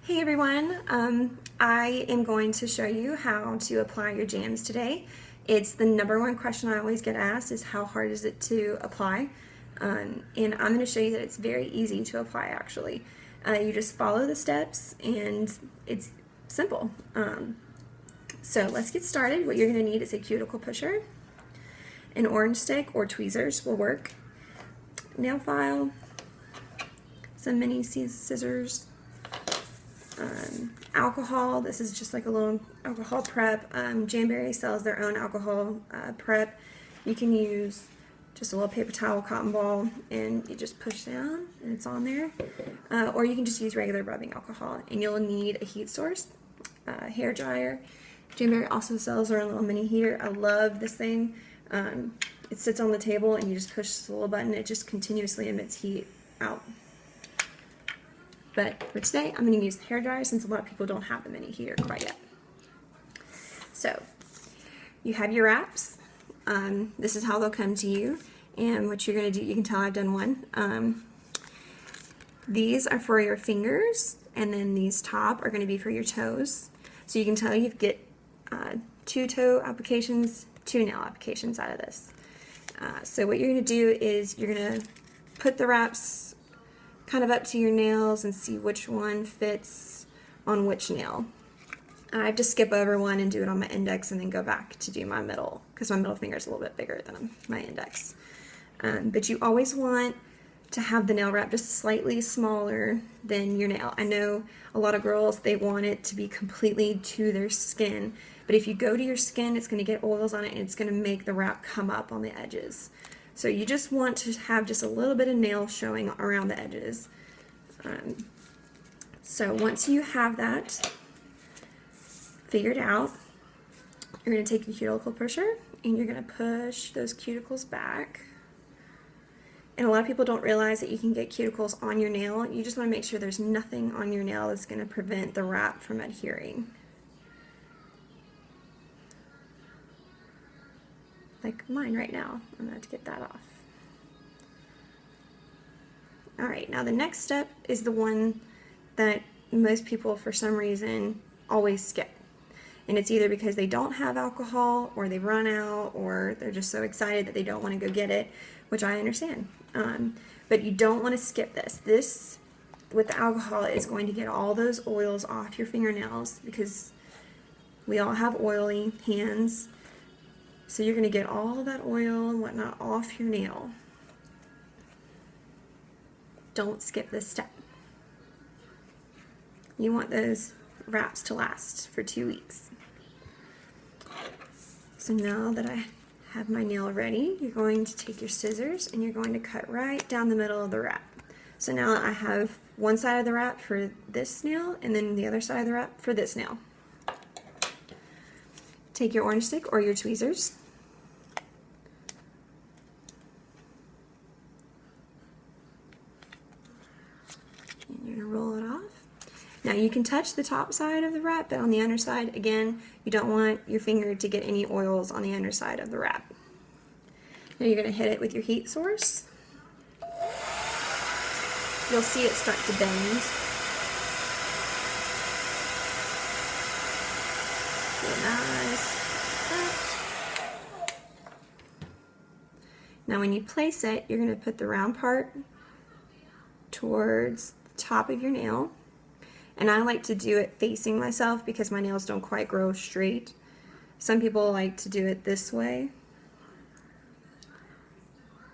Hey everyone, I am going to show you how to apply your jams today. It's the number one question I always get asked is how hard is it to apply? And I'm going to show you that it's very easy to apply actually. You just follow the steps and it's simple. So let's get started. What you're going to need is a cuticle pusher, an orange stick or tweezers will work, nail file, some mini scissors, alcohol. This is just like a little alcohol prep. Jamberry sells their own alcohol prep. You can use just a little paper towel, cotton ball, and you just push down and it's on there. Or you can just use regular rubbing alcohol, and you'll need a heat source, hair dryer. Jamberry also sells their own little mini heater. I love this thing. It sits on the table and you just push the little button. It just continuously emits heat out. But for today, I'm going to use the hair dryer since a lot of people don't have the mini heater quite yet. So, you have your wraps. This is how they'll come to you. And what you're going to do, you can tell I've done one. These are for your fingers, and then these top are going to be for your toes. So you can tell you get 2 toe applications, 2 nail applications out of this. So what you're going to do is you're going to put the wraps kind of up to your nails and see which one fits on which nail. I have to skip over one and do it on my index and then go back to do my middle because my middle finger is a little bit bigger than my index. But you always want to have the nail wrap just slightly smaller than your nail. I know a lot of girls, they want it to be completely to their skin, but if you go to your skin, it's going to get oils on it and it's going to make the wrap come up on the edges. So you just want to have just a little bit of nail showing around the edges. So once you have that figured out, you're going to take your cuticle pusher and you're going to push those cuticles back. And a lot of people don't realize that you can get cuticles on your nail. You just want to make sure there's nothing on your nail that's going to prevent the wrap from adhering. Like mine right now. I'm going to have to get that off. Alright, now the next step is the one that most people for some reason always skip. And it's either because they don't have alcohol, or they've run out, or they're just so excited that they don't want to go get it, which I understand. But you don't want to skip this. This, with the alcohol, is going to get all those oils off your fingernails because we all have oily hands. So you're going to get all that oil and whatnot off your nail. Don't skip this step. You want those wraps to last for 2 weeks. So now that I have my nail ready, you're going to take your scissors and you're going to cut right down the middle of the wrap. So now I have one side of the wrap for this nail and then the other side of the wrap for this nail. Take your orange stick or your tweezers. And you're going to roll it off. Now you can touch the top side of the wrap, but on the underside, again, you don't want your finger to get any oils on the underside of the wrap. Now you're going to hit it with your heat source. You'll see it start to bend. Nice. Now when you place it, you're going to put the round part towards the top of your nail. And I like to do it facing myself because my nails don't quite grow straight. Some people like to do it this way.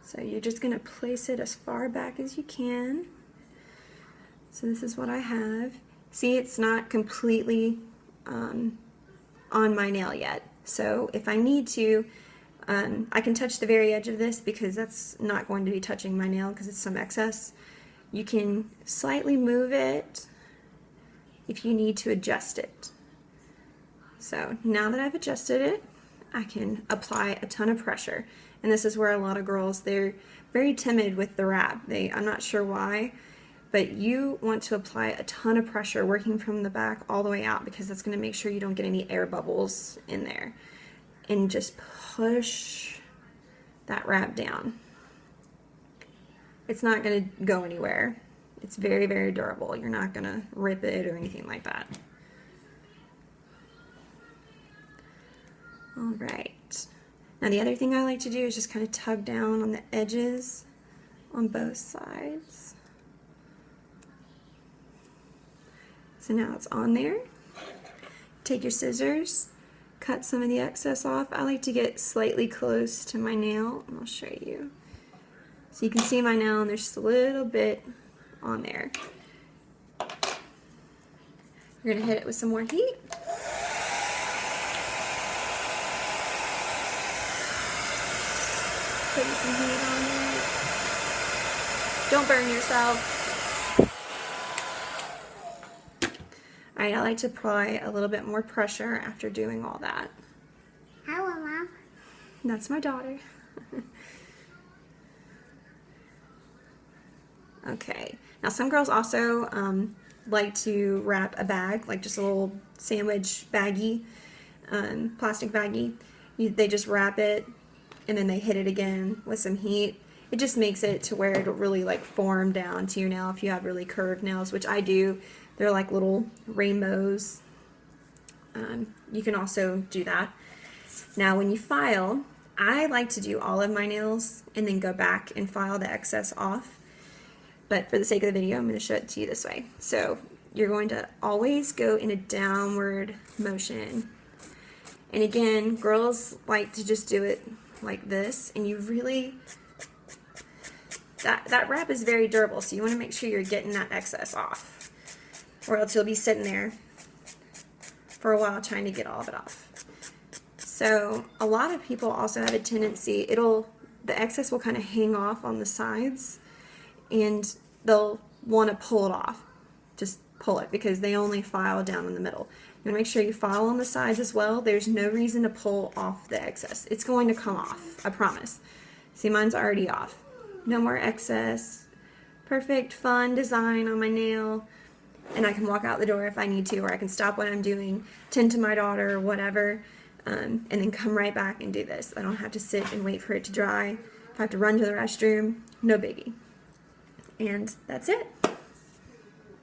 So you're just going to place it as far back as you can. So this is what I have. See, it's not completely on my nail yet. So if I need to, I can touch the very edge of this because that's not going to be touching my nail because it's some excess. You can slightly move it if you need to adjust it. So now that I've adjusted it, I can apply a ton of pressure. And this is where a lot of girls, they're very timid with the wrap. I'm not sure why, but you want to apply a ton of pressure working from the back all the way out because that's going to make sure you don't get any air bubbles in there. And just push that wrap down. It's not going to go anywhere. It's very, very durable. You're not going to rip it or anything like that. All right. Now the other thing I like to do is just kind of tug down on the edges on both sides. So now it's on there. Take your scissors, cut some of the excess off. I like to get slightly close to my nail, and I'll show you. So you can see my nail, and there's just a little bit on there. You're gonna hit it with some more heat. Put some heat on it. Don't burn yourself. Alright, I like to apply a little bit more pressure after doing all that. Hello, Mom. That's my daughter. Okay, now some girls also like to wrap a bag, like just a little sandwich baggie, plastic baggie. They just wrap it and then they hit it again with some heat. It just makes it to where it'll really like form down to your nail if you have really curved nails, which I do. They're like little rainbows. You can also do that. Now when you file, I like to do all of my nails and then go back and file the excess off. But for the sake of the video, I'm going to show it to you this way. So you're going to always go in a downward motion. And again, girls like to just do it like this, and you really, that wrap is very durable, so you want to make sure you're getting that excess off, or else you'll be sitting there for a while trying to get all of it off. So a lot of people also have a tendency, the excess will kind of hang off on the sides, and they'll want to pull it off. Just pull it, because they only file down in the middle. You want to make sure you file on the sides as well. There's no reason to pull off the excess. It's going to come off, I promise. See, mine's already off. No more excess. Perfect, fun design on my nail. And I can walk out the door if I need to, or I can stop what I'm doing, tend to my daughter or whatever, and then come right back and do this. I don't have to sit and wait for it to dry. If I have to run to the restroom, no biggie. And that's it.